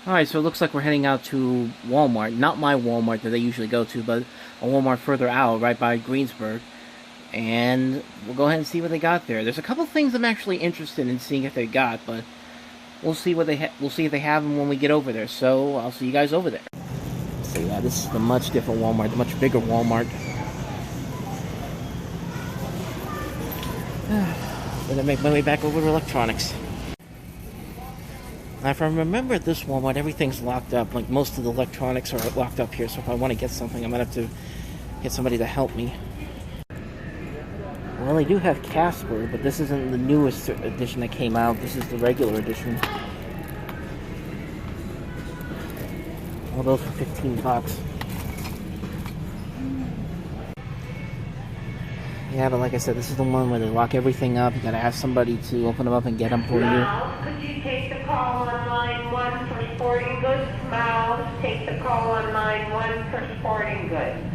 Alright, so it looks like we're heading out to Walmart. Not my Walmart that I usually go to, but a Walmart further out, right by Greensburg. And we'll go ahead and see what they got there. There's a couple things I'm actually interested in seeing if they got, but we'll see what we'll see if they have them when we get over there. So I'll see you guys over there. So yeah, this is the much different Walmart, the much bigger Walmart. Gonna make my way back over to electronics. Now, if I remember at this Walmart, everything's locked up. Like, most of the electronics are locked up here, so if I want to get something, I'm going to have to get somebody to help me. Well, they do have Casper, but this isn't the newest edition that came out. This is the regular edition. All those for 15 bucks. Yeah, but like I said, this is the one where they lock everything up. You gotta have somebody to open them up and get them for you. Mouse, could you take the call on line 1 for sporting goods? Mouse, take the call on line 1 for sporting goods.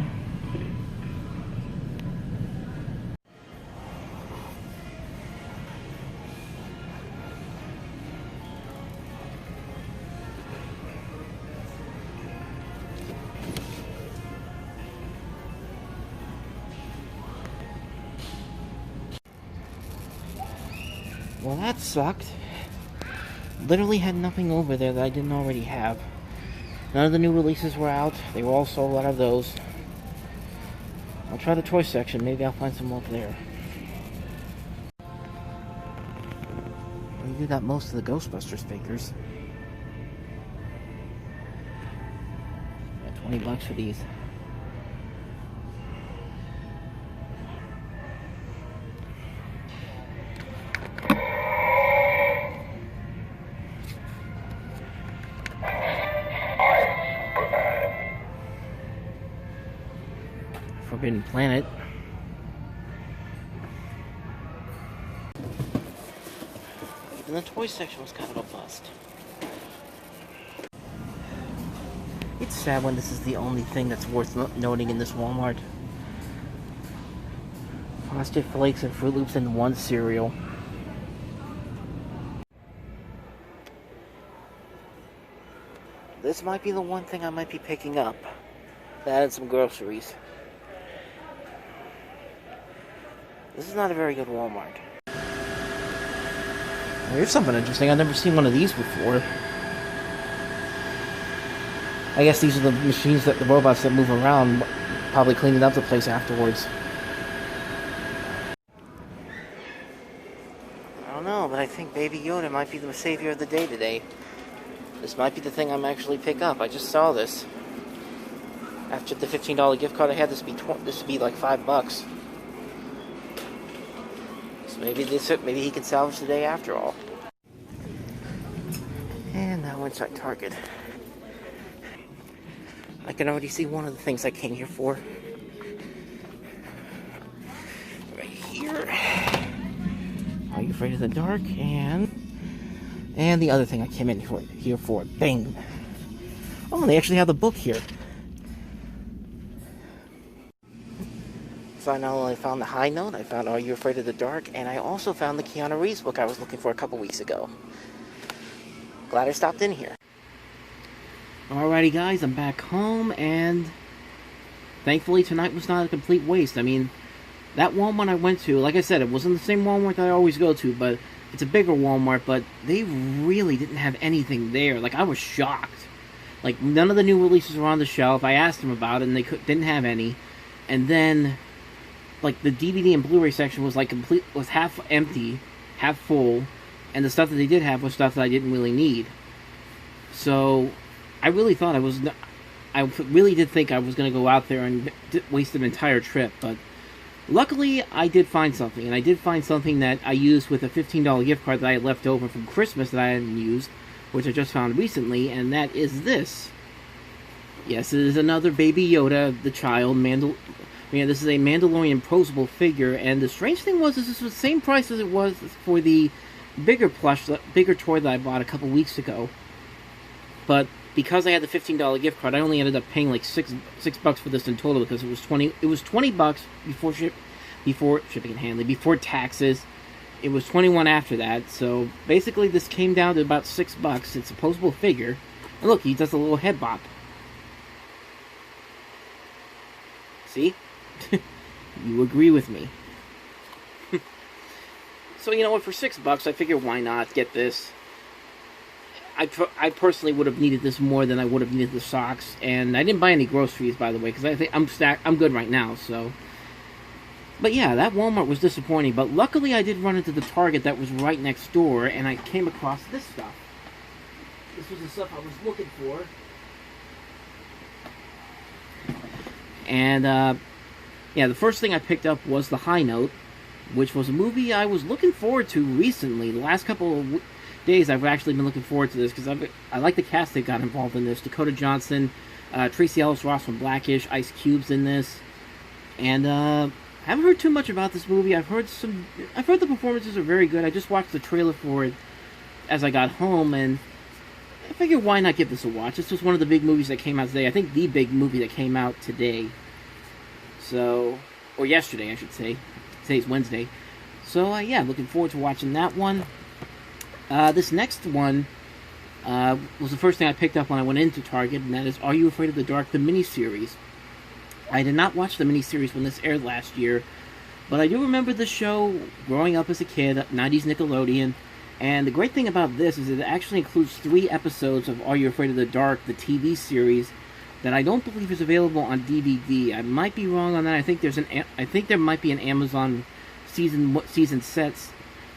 Well, that sucked. Literally had nothing over there that I didn't already have. None of the new releases were out. They were all sold out of those. I'll try the toy section. Maybe I'll find some over there. We do got most of the Ghostbusters figures. Got 20 bucks for these. Forbidden Planet. Even the toy section was kind of a bust. It's sad when this is the only thing that's worth noting in this Walmart. Frosted Flakes and Fruit Loops in one cereal. This might be the one thing I might be picking up. That and some groceries. This is not a very good Walmart. Here's something interesting. I've never seen one of these before. I guess these are the machines the robots that move around, probably cleaning up the place afterwards. I don't know, but I think Baby Yoda might be the savior of the day today. This might be the thing I'm actually pick up. I just saw this. After the $15 gift card I had, this would be like $5. Maybe he can salvage the day after all. And now inside Target. I can already see one of the things I came here for. Right here. Are You Afraid of the Dark? And the other thing I came in here for. Bang! Oh, they actually have the book here. So I not only found the High Note, I found Are You Afraid of the Dark, and I also found the Keanu Reeves book I was looking for a couple weeks ago. Glad I stopped in here. Alrighty guys, I'm back home, and thankfully tonight was not a complete waste. I mean, that Walmart I went to, like I said, it wasn't the same Walmart that I always go to, but it's a bigger Walmart, but they really didn't have anything there. Like, I was shocked. Like, none of the new releases were on the shelf. I asked them about it, and they didn't have any. And then, like, the DVD and Blu-ray section was like was half empty, half full, and the stuff that they did have was stuff that I didn't really need. So I really thought I really did think I was going to go out there and waste an entire trip, but luckily I did find something, and I did find something that I used with a $15 gift card that I had left over from Christmas that I hadn't used, which I just found recently, and that is this. Yes, it is another Baby Yoda, the child, this is a Mandalorian posable figure, and the strange thing was, this was the same price as it was for the bigger toy that I bought a couple weeks ago. But because I had the $15 gift card, I only ended up paying like six bucks for this in total, because it was 20 bucks before shipping and handling, before taxes. It was 21 after that. So basically, this came down to about $6. It's a posable figure. And look, he does a little head bop. See? You agree with me. So, you know what, for $6, I figure why not get this. I personally would have needed this more than I would have needed the socks. And I didn't buy any groceries, by the way, because I think I'm good right now, so. But yeah, that Walmart was disappointing. But luckily I did run into the Target that was right next door, and I came across this stuff. This was the stuff I was looking for. And, yeah, the first thing I picked up was The High Note, which was a movie I was looking forward to recently. The last couple of days I've actually been looking forward to this, because I like the cast that got involved in this. Dakota Johnson, Tracee Ellis Ross from Blackish, Ice Cube's in this. And, I haven't heard too much about this movie. I've heard the performances are very good. I just watched the trailer for it as I got home, and I figured why not give this a watch. This was one of the big movies that came out today. I think the big movie that came out today. So, or yesterday, I should say. Today's Wednesday. So, yeah, looking forward to watching that one. This next one was the first thing I picked up when I went into Target, and that is Are You Afraid of the Dark, the miniseries. I did not watch the miniseries when this aired last year, but I do remember the show growing up as a kid, 90s Nickelodeon, and the great thing about this is it actually includes 3 episodes of Are You Afraid of the Dark, the TV series, that I don't believe is available on DVD. I might be wrong on that. I think there might be an Amazon season sets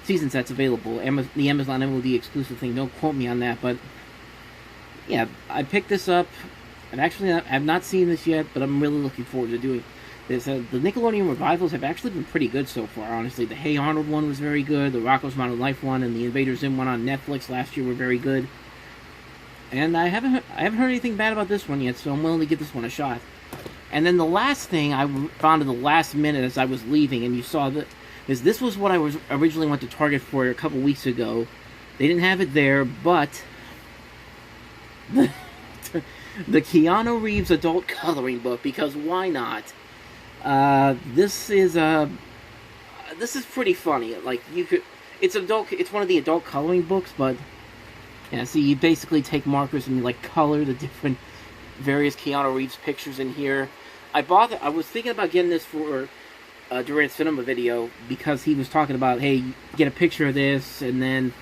available. The Amazon MOD exclusive thing. Don't quote me on that, but yeah, I picked this up. And actually, I've not seen this yet, but I'm really looking forward to doing this. The Nickelodeon revivals have actually been pretty good so far, honestly. The Hey Arnold one was very good. The Rocko's Modern Life one and the Invader Zim one on Netflix last year were very good. And I haven't heard anything bad about this one yet, so I'm willing to give this one a shot. And then the last thing I found in the last minute as I was leaving, and you saw that, is this was what I was originally went to Target for a couple weeks ago. They didn't have it there, but the Keanu Reeves adult coloring book, because why not? This is pretty funny. Like, it's one of the adult coloring books, but yeah, so you basically take markers and you like color the different various Keanu Reeves pictures in here. I was thinking about getting this for Durant's Cinema video, because he was talking about, hey, get a picture of this and then,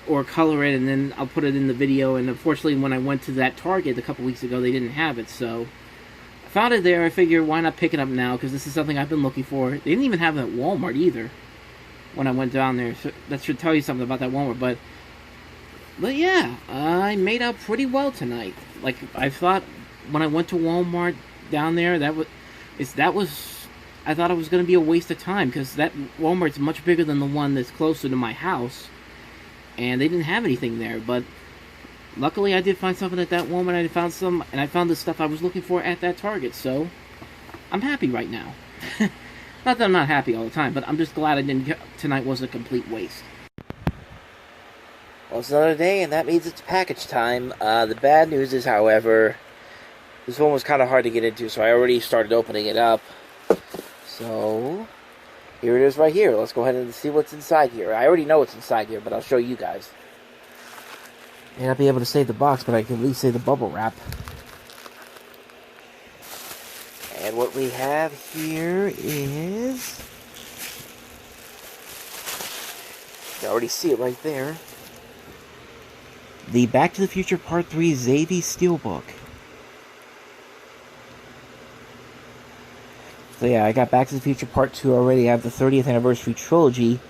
or color it and then I'll put it in the video. And unfortunately, when I went to that Target a couple weeks ago, they didn't have it, so I found it there. I figured why not pick it up now, because this is something I've been looking for. They didn't even have it at Walmart either when I went down there, so that should tell you something about that Walmart. But yeah, I made out pretty well tonight. Like, I thought when I went to Walmart down there, I thought it was going to be a waste of time, because that Walmart's much bigger than the one that's closer to my house, and they didn't have anything there. But luckily, I did find something at that Walmart. I found the stuff I was looking for at that Target. So I'm happy right now. Not that I'm not happy all the time, but I'm just glad tonight wasn't a complete waste. Well, it's another day, and that means it's package time. The bad news is, however, this one was kind of hard to get into, so I already started opening it up. So, here it is right here. Let's go ahead and see what's inside here. I already know what's inside here, but I'll show you guys. May not be able to save the box, but I can at least save the bubble wrap. And what we have here is... you already see it right there. The Back to the Future Part 3 Xavier Steelbook. So yeah, I got Back to the Future Part 2 already. I have the 30th Anniversary Trilogy.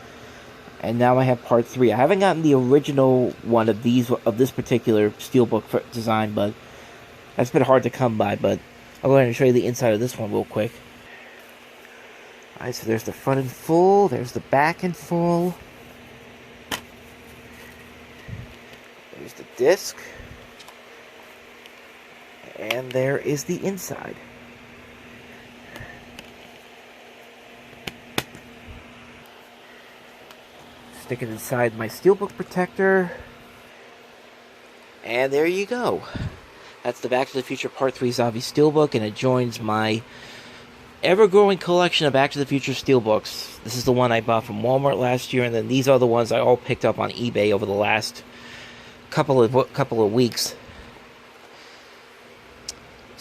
And now I have Part 3. I haven't gotten the original one of this particular Steelbook design, but that's been hard to come by. But I'll go ahead and show you the inside of this one real quick. Alright, so there's the front in full. There's the back in full. There's the disc. And there is the inside. Stick it inside my Steelbook protector. And there you go. That's the Back to the Future Part 3 Zombie Steelbook, and it joins my ever-growing collection of Back to the Future Steelbooks. This is the one I bought from Walmart last year, and then these are the ones I all picked up on eBay over the last couple of weeks.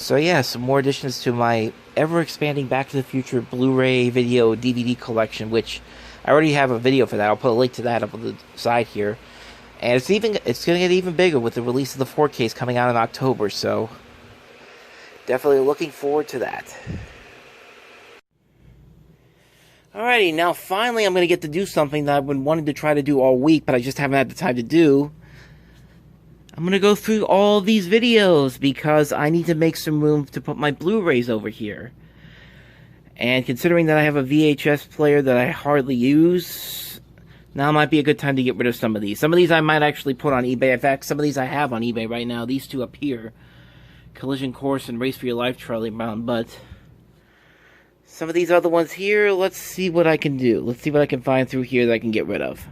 So yeah, some more additions to my ever-expanding Back to the Future Blu-ray video DVD collection, which I already have a video for that. I'll put a link to that up on the side here. And it's going to get even bigger with the release of the 4Ks coming out in October, so definitely looking forward to that. Alrighty, now finally I'm going to get to do something that I've been wanting to try to do all week, but I just haven't had the time to do. I'm going to go through all these videos because I need to make some room to put my Blu-rays over here. And considering that I have a VHS player that I hardly use, now might be a good time to get rid of some of these. Some of these I might actually put on eBay. In fact, some of these I have on eBay right now. These two up here, Collision Course and Race for Your Life Charlie Brown. But some of these other ones here, let's see what I can do. Let's see what I can find through here that I can get rid of.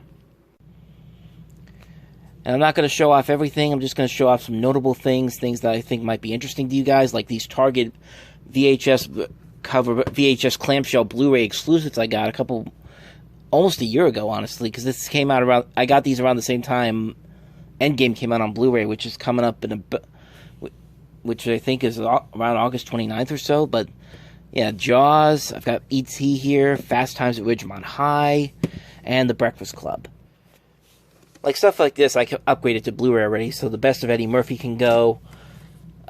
And I'm not going to show off everything. I'm just going to show off some notable things that I think might be interesting to you guys, like these Target VHS clamshell Blu-ray exclusives I got almost a year ago, honestly, because this came out around, I got these around the same time Endgame came out on Blu-ray, which is coming up which I think is around August 29th or so. But yeah, Jaws, I've got E.T. here, Fast Times at Ridgemont High, and The Breakfast Club. Like stuff like this, I can upgrade it to Blu-ray already, so the Best of Eddie Murphy can go.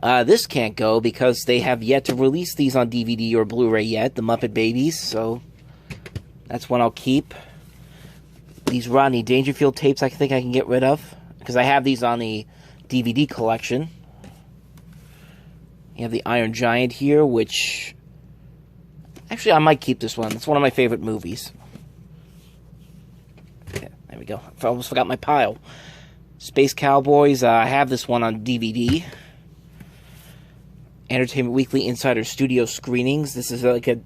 This can't go because they have yet to release these on DVD or Blu-ray yet, the Muppet Babies, so that's one I'll keep. These Rodney Dangerfield tapes I think I can get rid of, because I have these on the DVD collection. You have the Iron Giant here, which actually I might keep this one. It's one of my favorite movies. Yeah, there we go. I almost forgot my pile. Space Cowboys, I have this one on DVD. Entertainment Weekly Insider Studio Screenings. This is like a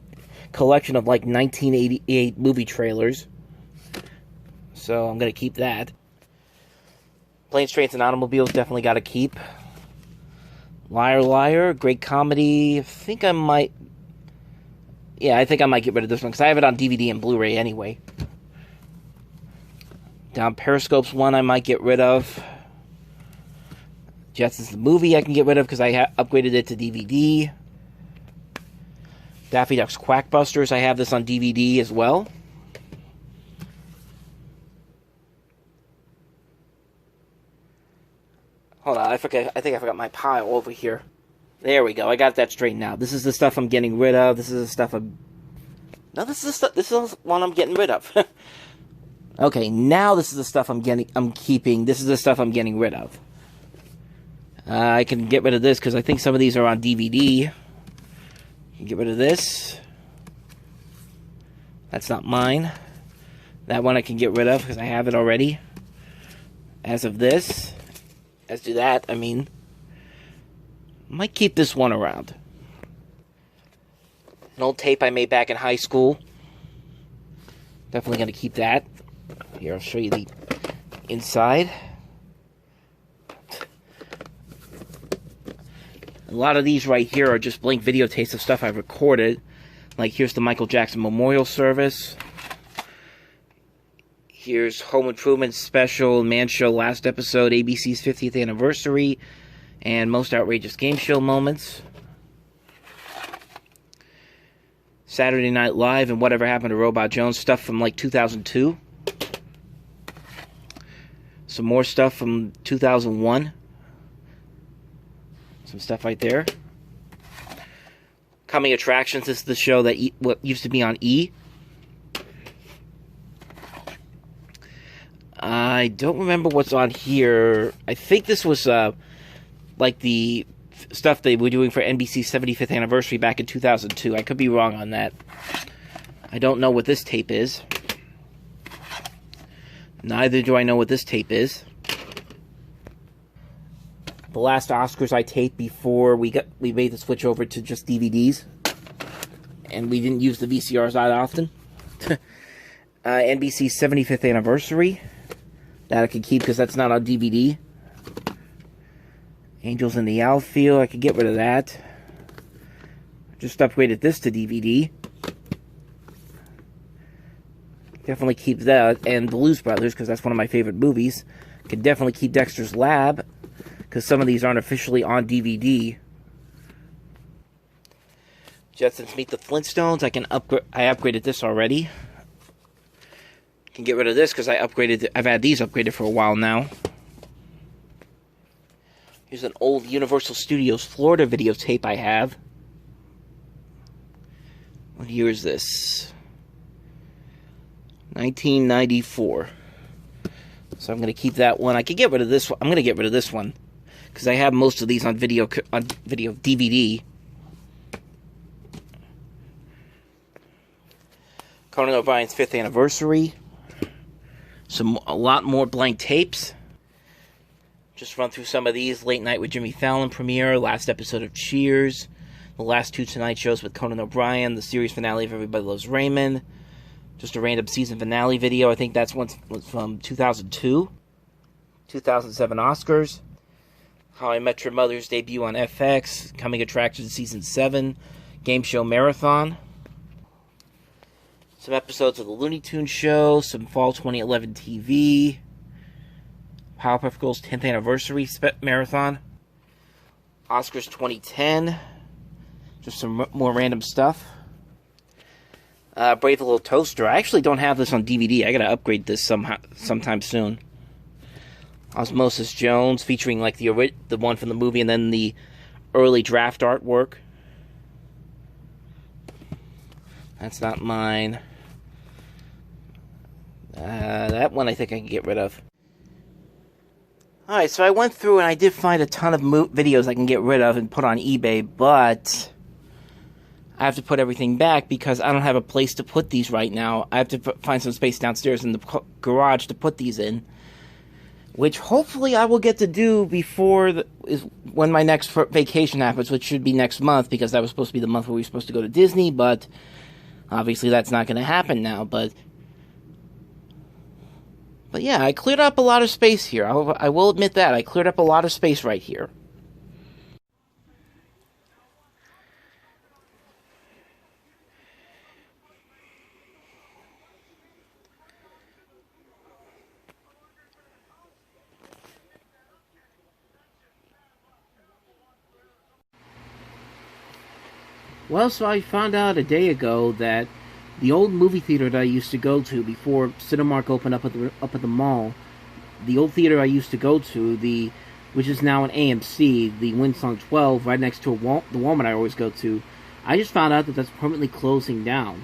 collection of like 1988 movie trailers. So I'm going to keep that. Planes, Trains, and Automobiles definitely got to keep. Liar Liar, great comedy. I think I might get rid of this one because I have it on DVD and Blu-ray anyway. Down Periscope's one I might get rid of. Jetsons the movie I can get rid of because I upgraded it to DVD. Daffy Duck's Quackbusters, I have this on DVD as well. Hold on, I think I forgot my pile over here. There we go, I got that straightened out. This is the stuff I'm getting rid of. This is the stuff this is one I'm getting rid of. Okay, now this is the stuff I'm keeping. This is the stuff I'm getting rid of. I can get rid of this because I think some of these are on DVD. Get rid of this. That's not mine. That one I can get rid of because I have it already. As of this. As to that, I mean. Might keep this one around. An old tape I made back in high school. Definitely going to keep that. Here, I'll show you the inside. A lot of these right here are just blank videotapes of stuff I've recorded. Like, here's the Michael Jackson Memorial Service. Here's Home Improvement Special, Man Show Last Episode, ABC's 50th Anniversary, and Most Outrageous Game Show Moments. Saturday Night Live and Whatever Happened to Robot Jones, stuff from like 2002. Some more stuff from 2001. Some stuff right there. Coming Attractions, this is the show that what used to be on E! I don't remember what's on here. I think this was like the stuff they were doing for NBC's 75th anniversary back in 2002. I could be wrong on that. I don't know what this tape is. Neither do I know what this tape is. The last Oscars I taped before we made the switch over to just DVDs, and we didn't use the VCRs that often. NBC's 75th anniversary, that I could keep because that's not on DVD. Angels in the Outfield, I could get rid of that. Just upgraded this to DVD. Definitely keep that, and Blues Brothers because that's one of my favorite movies. Could definitely keep Dexter's Lab, because some of these aren't officially on DVD. Jetsons Meet the Flintstones. I upgraded this already. Can get rid of this because I've had these upgraded for a while now. Here's an old Universal Studios Florida videotape I have. What year is this? 1994. So I'm going to keep that one. I could get rid of this one. I'm going to get rid of this one because I have most of these on video DVD. Conan O'Brien's 5th anniversary. A lot more blank tapes. Just run through some of these. Late Night with Jimmy Fallon premiere, last episode of Cheers, the last 2 Tonight shows with Conan O'Brien, the series finale of Everybody Loves Raymond, just a random season finale video. I think that's one from 2002, 2007 Oscars, How I Met Your Mother's debut on FX, Coming Attractions Season 7, Game Show Marathon, some episodes of the Looney Tunes show, some fall 2011 TV, Powerpuff Girls 10th Anniversary Marathon, Oscars 2010, just some more random stuff. Brave Little Toaster. I actually don't have this on DVD. I gotta upgrade this sometime soon. Osmosis Jones, featuring like the one from the movie and then the early draft artwork. That's not mine. That one I think I can get rid of. Alright, so I went through and I did find a ton of videos I can get rid of and put on eBay, but I have to put everything back because I don't have a place to put these right now. I have to find some space downstairs in the garage to put these in, which hopefully I will get to do before when my next vacation happens, which should be next month, because that was supposed to be the month where we were supposed to go to Disney, but obviously that's not going to happen now, But yeah, I cleared up a lot of space here. I will admit that. I cleared up a lot of space right here. Well, so I found out a day ago that the old movie theater that I used to go to before Cinemark opened up at the mall, the old theater I used to go to, which is now an AMC, the Winsong 12, right next to the Walmart I always go to, I just found out that that's permanently closing down.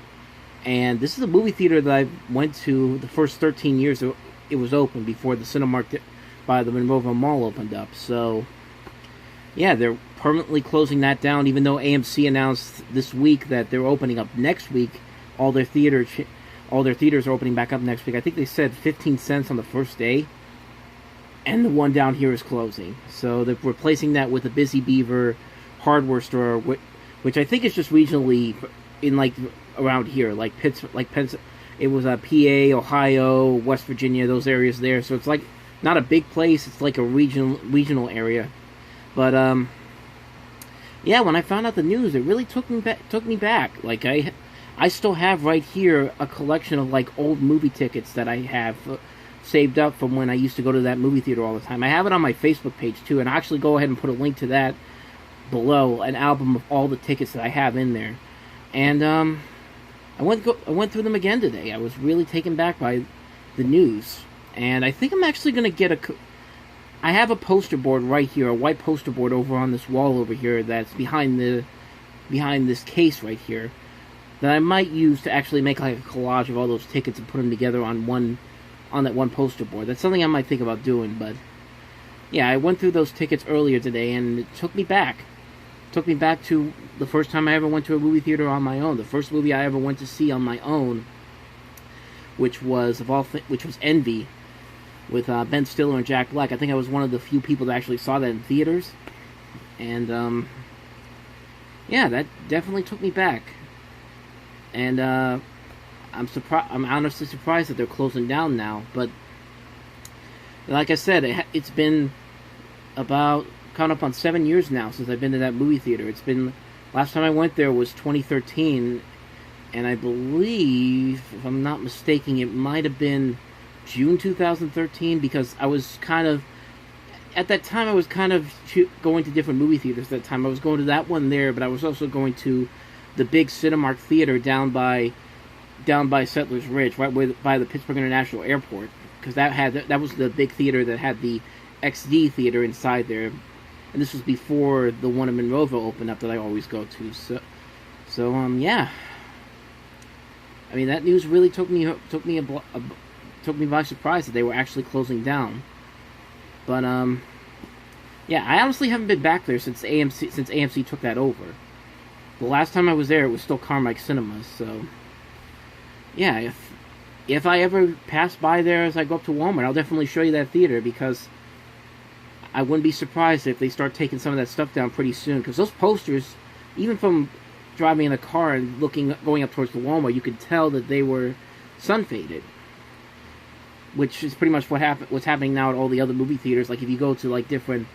And this is a movie theater that I went to the first 13 years it was open, before the Cinemark by the Monroeville Mall opened up. So, yeah, they're permanently closing that down, even though AMC announced this week that they're opening up next week. All their theaters are opening back up next week. I think they said 15 cents on the first day, and the one down here is closing. So they're replacing that with a Busy Beaver hardware store, which I think is just regionally in around here, like Pittsburgh, it was PA, Ohio, West Virginia, those areas there. So it's like not a big place. It's like a regional area. But yeah, when I found out the news, it really took me back. Like I still have right here a collection of old movie tickets that I have saved up from when I used to go to that movie theater all the time. I have it on my Facebook page too, and I'll actually go ahead and put a link to that below, an album of all the tickets that I have in there. And I went through them again today. I was really taken back by the news, and I think I'm actually going to get I have a poster board right here, a white poster board over on this wall over here that's behind this case right here, that I might use to actually make a collage of all those tickets and put them together on that one poster board. That's something I might think about doing. But yeah, I went through those tickets earlier today, and it took me back. It took me back to the first time I ever went to a movie theater on my own. The first movie I ever went to see on my own, which was Envy, with Ben Stiller and Jack Black. I think I was one of the few people that actually saw that in theaters. And yeah, that definitely took me back. And I'm honestly surprised that they're closing down now. But like I said, it's been about coming up on 7 years now since I've been to that movie theater. Last time I went there was 2013, and I believe, if I'm not mistaken, it might have been June 2013, because I was kind of going to different movie theaters at that time. I was going to that one there, but I was also going to the big Cinemark theater down by Settlers Ridge, right by the Pittsburgh International Airport, because that was the big theater that had the XD theater inside there, and this was before the one in Monroeville opened up that I always go to. So yeah. I mean, that news really took me by surprise that they were actually closing down. But yeah, I honestly haven't been back there since AMC took that over. The last time I was there, it was still Carmike Cinemas. So yeah, if I ever pass by there as I go up to Walmart, I'll definitely show you that theater, because I wouldn't be surprised if they start taking some of that stuff down pretty soon. Because those posters, even from driving in a car and going up towards the Walmart, you could tell that they were sun faded, which is pretty much what's happening now at all the other movie theaters. Like if you go to like different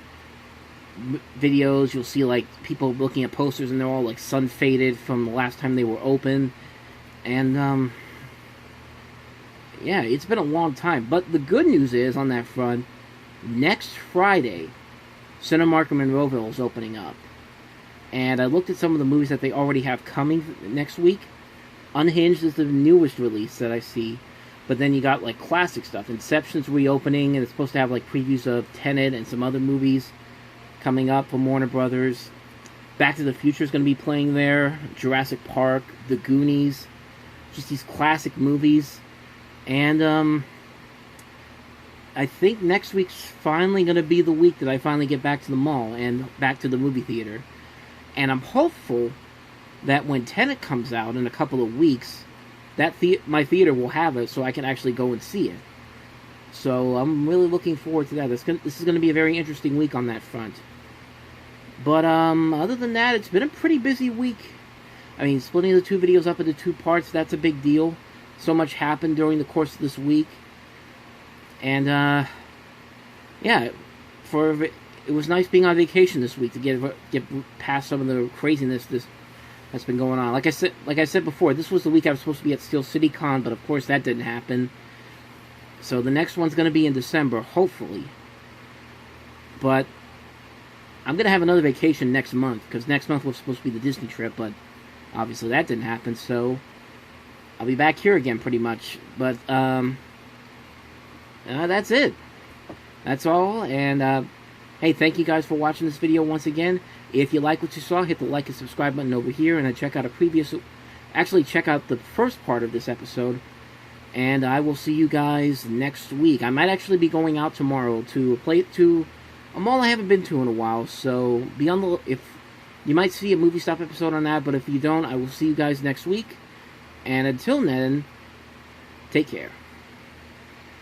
videos, you'll see like people looking at posters and they're all like sun faded from the last time they were open. And yeah, it's been a long time. But the good news is, on that front, next Friday, Cinemark in Monroeville is opening up. And I looked at some of the movies that they already have coming next week. Unhinged is the newest release that I see. But then you got like classic stuff. Inception's reopening, and it's supposed to have like previews of Tenet and some other movies coming up from Warner Brothers. Back to the Future is going to be playing there. Jurassic Park, The Goonies. Just these classic movies. And I think next week's finally going to be the week that I finally get back to the mall and back to the movie theater. And I'm hopeful that when Tenet comes out in a couple of weeks, that my theater will have it so I can actually go and see it. So I'm really looking forward to that. This is going to be a very interesting week on that front. But other than that, it's been a pretty busy week. I mean, splitting the two videos up into 2 parts, that's a big deal. So much happened during the course of this week. And yeah, it was nice being on vacation this week to get past some of the craziness that's been going on. Like I said before, this was the week I was supposed to be at Steel City Con, but of course that didn't happen. So the next one's going to be in December, hopefully. But I'm going to have another vacation next month, because next month was supposed to be the Disney trip, but obviously that didn't happen, so I'll be back here again pretty much. But that's it. That's all, and hey, thank you guys for watching this video once again. If you like what you saw, hit the like and subscribe button over here, and check out check out the first part of this episode, and I will see you guys next week. I might actually be going out tomorrow to a mall I haven't been to in a while, so be on the if you might see a movie stop episode on that, but if you don't, I will see you guys next week, and until then, take care.